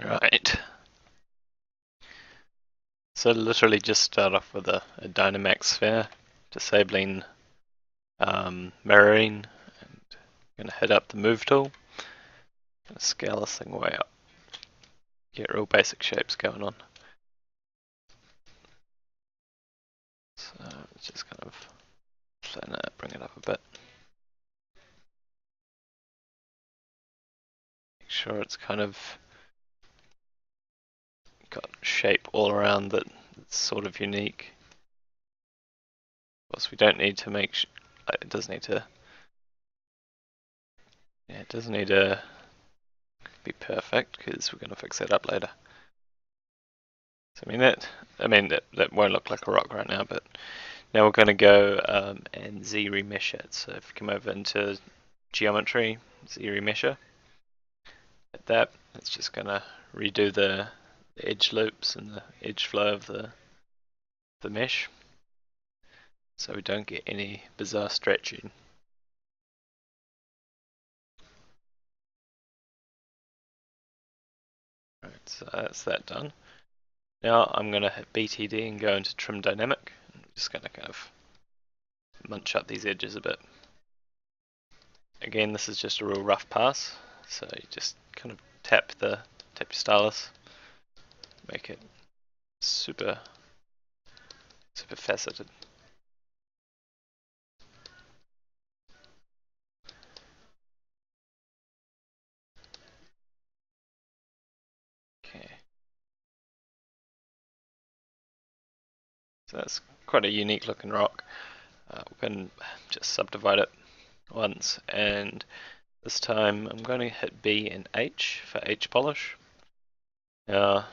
Right. So literally just start off with a Dynamax sphere, disabling mirroring, and gonna hit up the move tool. Gonna scale this thing way up. Get real basic shapes going on. So just kind of flatten it, bring it up a bit. Make sure it's kind of got shape all around that it's sort of unique. Of course, we don't need to make. It does need to. Yeah, it does need to be perfect because we're gonna fix that up later. So that won't look like a rock right now, but now we're going to go and Z remesh it. So if you come over into geometry, Z remesher, at that, it's just going to redo the edge loops and the edge flow of the mesh, so we don't get any bizarre stretching. Right, so that's that done. Now I'm going to hit BTD and go into trim dynamic. I'm just going to kind of munch up these edges a bit. Again, this is just a real rough pass, so you just kind of tap your stylus, make it super faceted. Okay, so that's quite a unique looking rock. We can just subdivide it once, and this time I'm going to hit B and H for H polish. Now,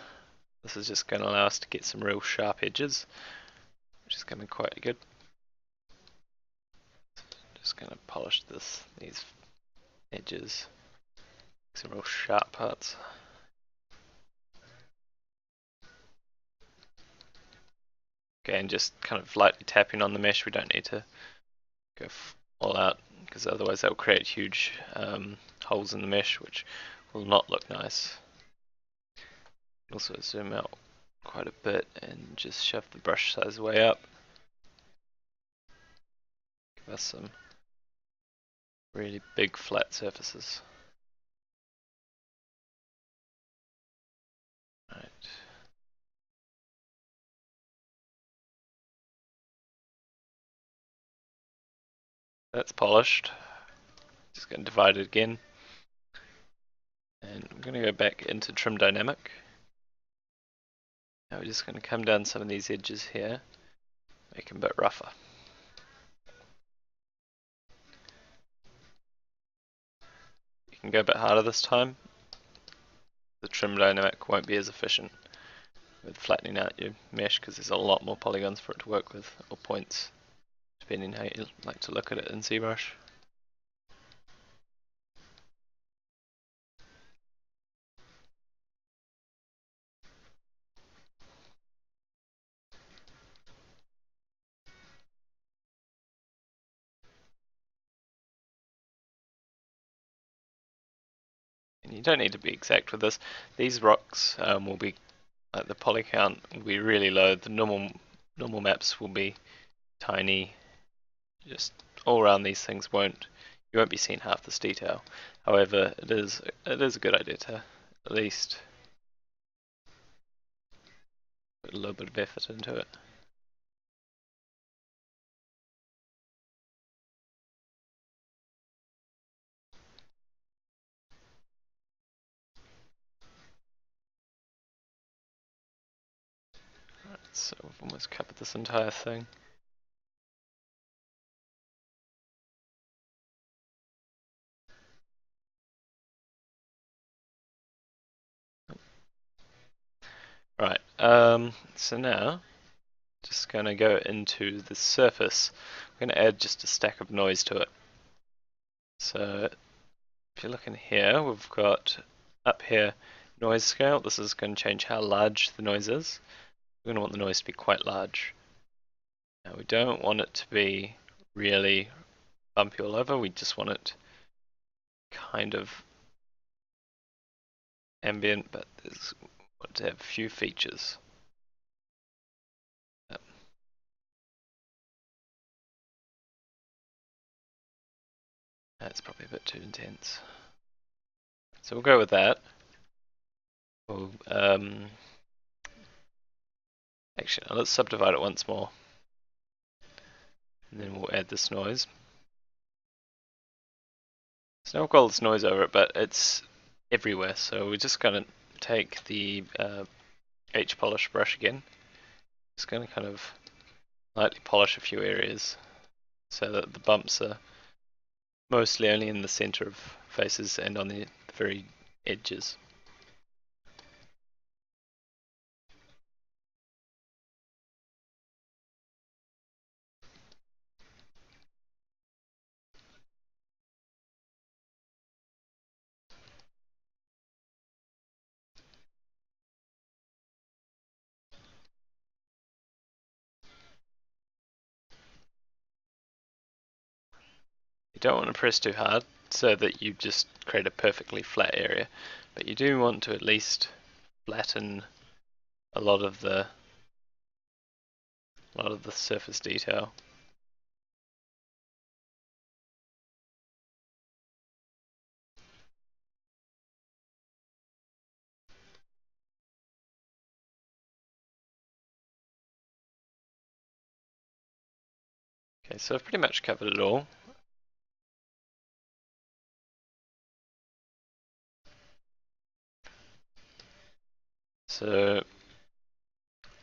this is just going to allow us to get some real sharp edges, which is going to be quite good. Just going to polish these edges, some real sharp parts. Okay, and just kind of lightly tapping on the mesh. We don't need to go all out, because otherwise that will create huge holes in the mesh, which will not look nice. Also zoom out quite a bit and just shove the brush size way up. Give us some really big flat surfaces. Right. That's polished. Just going to divide it again. And I'm going to go back into trim dynamic. Now we're just going to come down some of these edges here, make them a bit rougher. You can go a bit harder this time. The trim dynamic won't be as efficient with flattening out your mesh because there's a lot more polygons for it to work with, or points, depending how you like to look at it in ZBrush. And you don't need to be exact with this. These rocks will be, like the poly count will be really low. The normal maps will be tiny. Just all around these things you won't be seeing half this detail. However, it is a good idea to at least put a little bit of effort into it. Right, so we've almost covered this entire thing. Right, so now, just going to go into the surface. I'm going to add just a stack of noise to it. So, if you look in here, we've got up here noise scale. This is going to change how large the noise is. We're going to want the noise to be quite large. Now, we don't want it to be really bumpy all over. We just want it kind of ambient, but there's want to have few features. That's probably a bit too intense. So we'll go with that. We'll, actually, let's subdivide it once more. And then we'll add this noise. So now we've got all this noise over it, but it's everywhere. So we're just going to take the H polish brush again. Just going to kind of lightly polish a few areas so that the bumps are mostly only in the center of faces and on the very edges. You don't want to press too hard so that you just create a perfectly flat area, but you do want to at least flatten a lot of the surface detail. Okay, so I've pretty much covered it all. So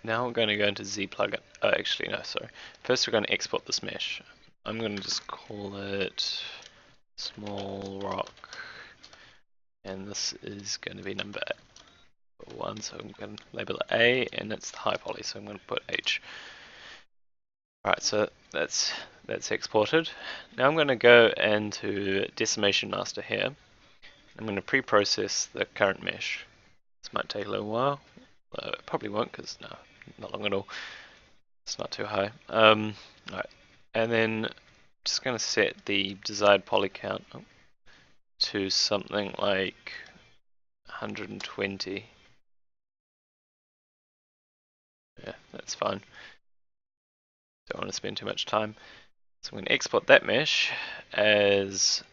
now we're going to go into Z plugin. Oh, actually, no, sorry. First, we're going to export this mesh. I'm going to just call it small rock, and this is going to be number 1. So I'm going to label it A, and it's the high poly. So I'm going to put H. Alright, so that's exported. Now I'm going to go into Decimation Master here. I'm going to pre-process the current mesh. This might take a little while. It probably won't, because no, not long at all. It's not too high. Alright, and then just going to set the desired poly count to something like 120. Yeah, that's fine. Don't want to spend too much time. So I'm going to export that mesh as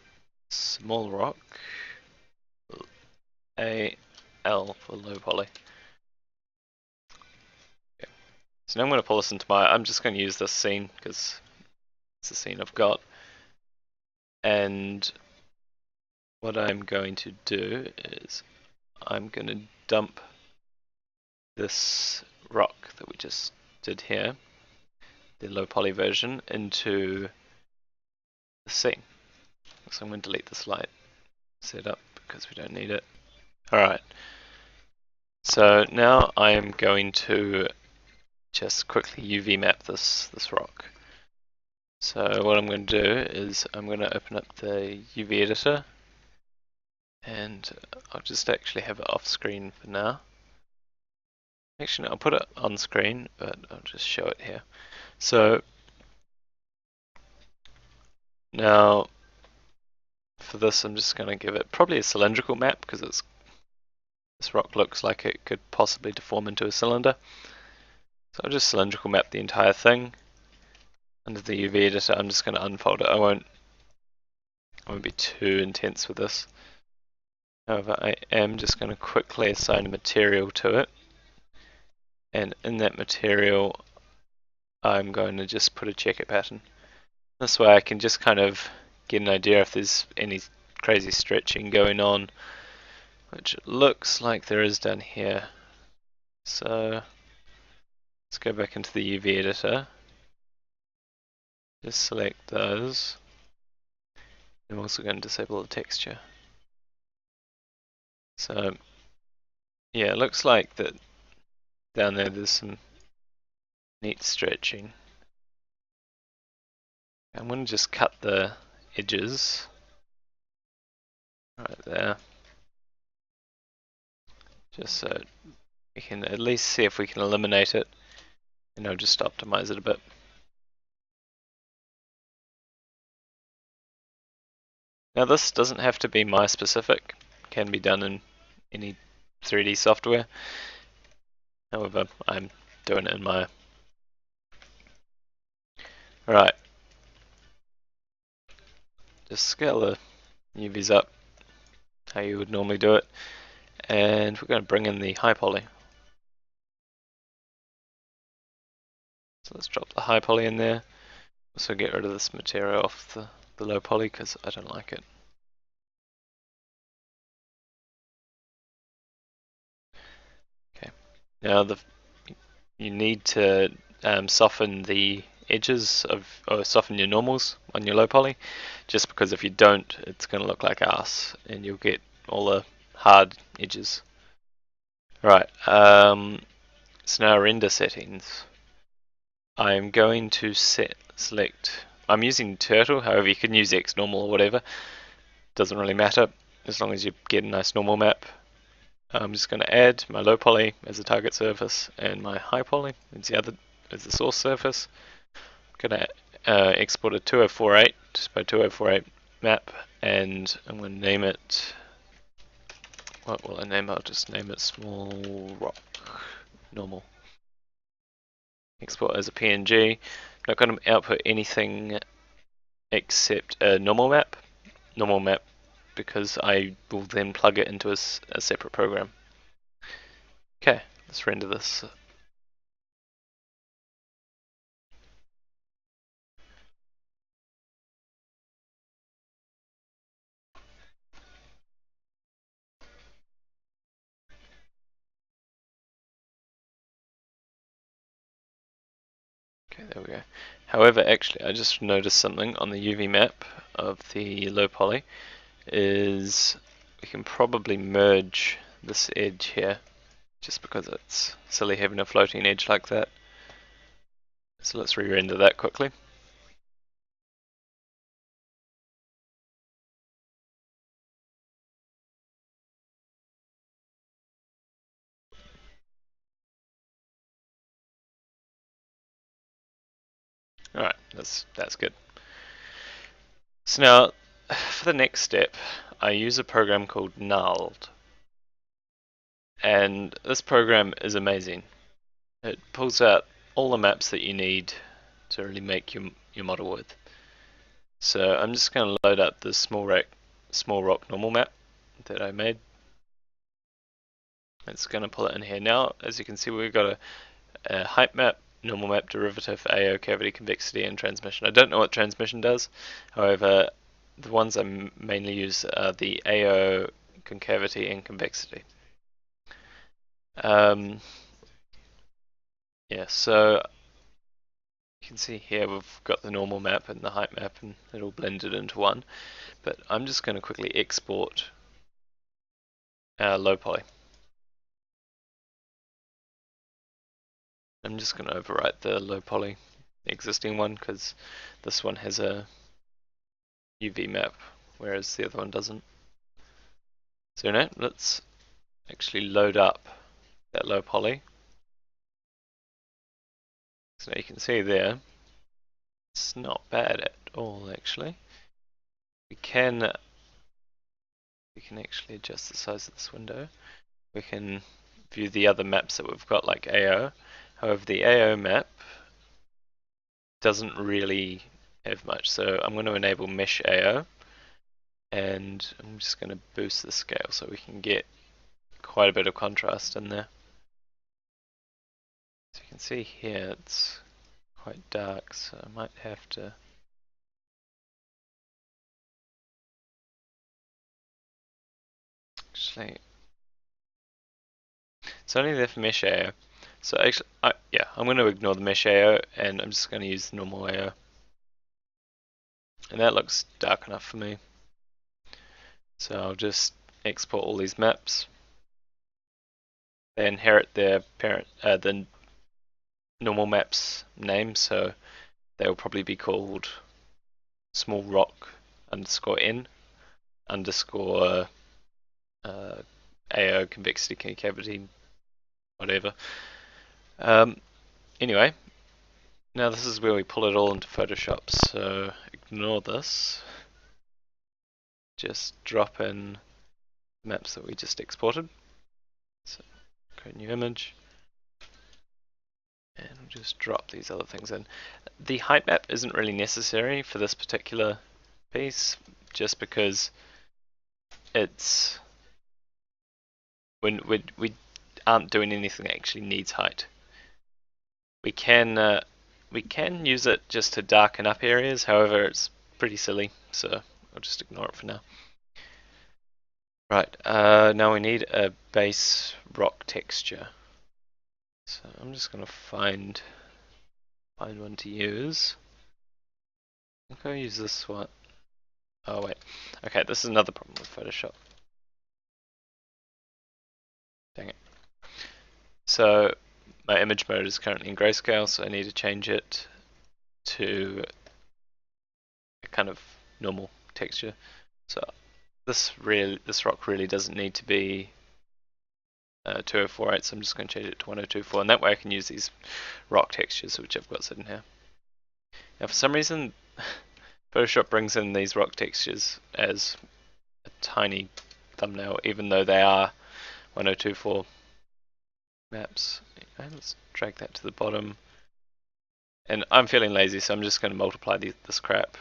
small rock AL for low poly. Okay. So now I'm going to pull this into I'm just going to use this scene because it's the scene I've got. And what I'm going to do is I'm going to dump this rock that we just did here, the low poly version, into the scene. So I'm going to delete this light setup because we don't need it. Alright, so now I am going to just quickly UV map this rock. So what I'm going to do is I'm going to open up the UV editor, and I'll just actually have it off screen for now. Actually, no, I'll put it on screen, but I'll just show it here. So now for this, I'm just going to give it probably a cylindrical map because this rock looks like it could possibly deform into a cylinder. So I'll just cylindrical map the entire thing. Under the UV editor, I'm just going to unfold it. I won't be too intense with this. However, I am just going to quickly assign a material to it. And in that material, I'm going to just put a checker pattern. This way I can just kind of get an idea if there's any crazy stretching going on, which it looks like there is down here. So let's go back into the UV editor. Just select those. I'm also going to disable the texture. So yeah, it looks like that down there's some neat stretching. I'm going to just cut the edges right there, just so we can at least see if we can eliminate it, and I'll just optimize it a bit. Now this doesn't have to be my specific, it can be done in any 3D software. However, I'm doing it in Maya. Alright, just scale the UVs up how you would normally do it, and we're going to bring in the high poly. So let's drop the high poly in there. Also get rid of this material off the low poly because I don't like it. Okay, now you need to soften the edges or soften your normals on your low poly, just because if you don't, it's going to look like arse and you'll get all the hard edges. Right, so now render settings. I'm going to select, I'm using turtle, however you can use X normal or whatever, doesn't really matter as long as you get a nice normal map. I'm just going to add my low poly as a target surface and my high poly as the source surface. I'm going to export a 2048 by 2048 map, and I'm going to name it. What will I name it? I'll just name it small rock normal. Export as a PNG. I'm not going to output anything except a normal map. Normal map because I will then plug it into a separate program. Okay, let's render this. Okay, there we go. However, actually, I just noticed something on the UV map of the low poly is we can probably merge this edge here, just because it's silly having a floating edge like that. So let's re-render that quickly. Alright, that's good. So now, for the next step, I use a program called Nulled. And this program is amazing. It pulls out all the maps that you need to really make your model with. So I'm just going to load up the small rock normal map that I made. It's going to pull it in here. Now, as you can see, we've got a height map, normal map, derivative, AO, cavity, convexity, and transmission. I don't know what transmission does. However, the ones I mainly use are the AO, concavity, and convexity. Yeah, so you can see here we've got the normal map and the height map, and it all blended into one. But I'm just going to quickly export low poly. I'm just going to overwrite the low poly existing one because this one has a UV map, whereas the other one doesn't. So now let's actually load up that low poly. So now you can see there, it's not bad at all actually. We can actually adjust the size of this window. We can view the other maps that we've got like AO. However, the AO map doesn't really have much, so I'm going to enable Mesh AO, and I'm just going to boost the scale so we can get quite a bit of contrast in there. So you can see here it's quite dark, so I might have to actually, it's only there for Mesh AO. So actually, yeah, I'm going to ignore the Mesh AO and I'm just going to use the normal AO. And that looks dark enough for me. So I'll just export all these maps. They inherit their parent, the normal maps name, so they'll probably be called small rock underscore n underscore AO convexity concavity whatever. Anyway, now this is where we pull it all into Photoshop, so ignore this. Just drop in maps that we just exported. create a new image, and we'll just drop these other things in. The height map isn't really necessary for this particular piece, just because it's when we aren't doing anything that actually needs height. We can use it just to darken up areas, however it's pretty silly, so I'll just ignore it for now. Right, now we need a base rock texture. So I'm just gonna find one to use. I'm gonna use this one. Oh wait. Okay, this is another problem with Photoshop. Dang it. So my image mode is currently in grayscale, so I need to change it to a kind of normal texture. So this rock really doesn't need to be 2048, so I'm just going to change it to 1024, and that way I can use these rock textures which I've got sitting here. Now for some reason Photoshop brings in these rock textures as a tiny thumbnail, even though they are 1024 maps. Okay, let's drag that to the bottom. And I'm feeling lazy, so I'm just going to multiply this crap.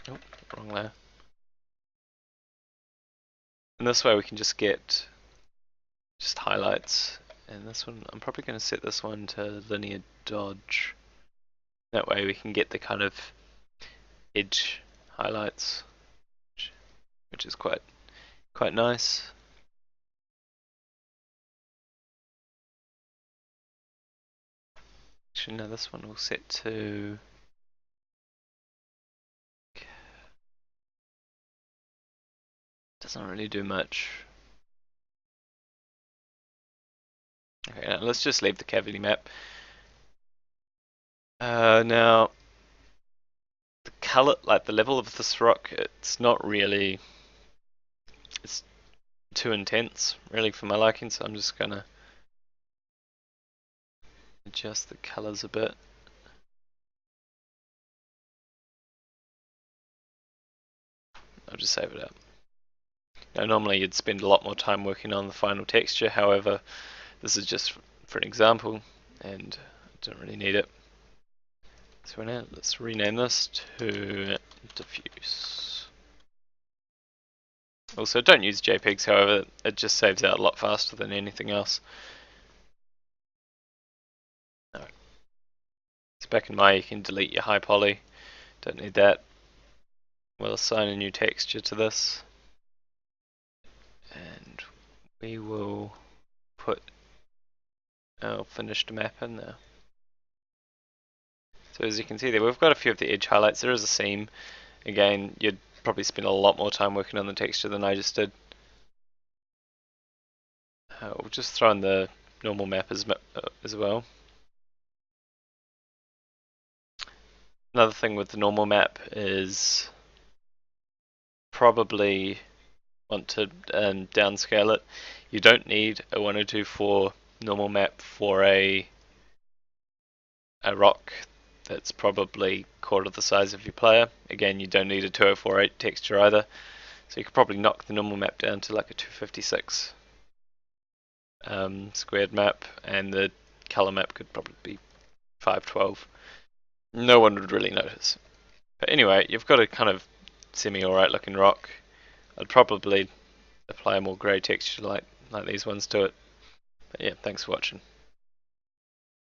Oh, wrong layer. And this way we can just get just highlights. And this one, I'm probably going to set this one to linear dodge. That way we can get the kind of edge highlights, which is quite nice. Actually, no, this one we'll set to doesn't really do much. Okay, now let's just leave the cavity map. Now the color, like the level of this rock, it's not really, it's too intense really for my liking, so I'm just gonna adjust the colors a bit. I'll just save it up. Now normally you'd spend a lot more time working on the final texture, however this is just for an example and I don't really need it. So now let's rename this to diffuse. Also, don't use JPEGs, however, it just saves out a lot faster than anything else. Alright. So back in Maya you can delete your high poly, don't need that. We'll assign a new texture to this. And we will put our finished map in there. So as you can see there, we've got a few of the edge highlights. There is a seam. Again, you'd probably spend a lot more time working on the texture than I just did. We'll just throw in the normal map as well. Another thing with the normal map is probably want to downscale it. You don't need a 1024 normal map for a rock that's probably quarter the size of your player. Again, you don't need a 2048 texture either, so you could probably knock the normal map down to like a 256 squared map, and the color map could probably be 512. No one would really notice. But anyway, you've got a kind of semi-alright looking rock. I'd probably apply a more grey texture like these ones to it. But yeah, thanks for watching.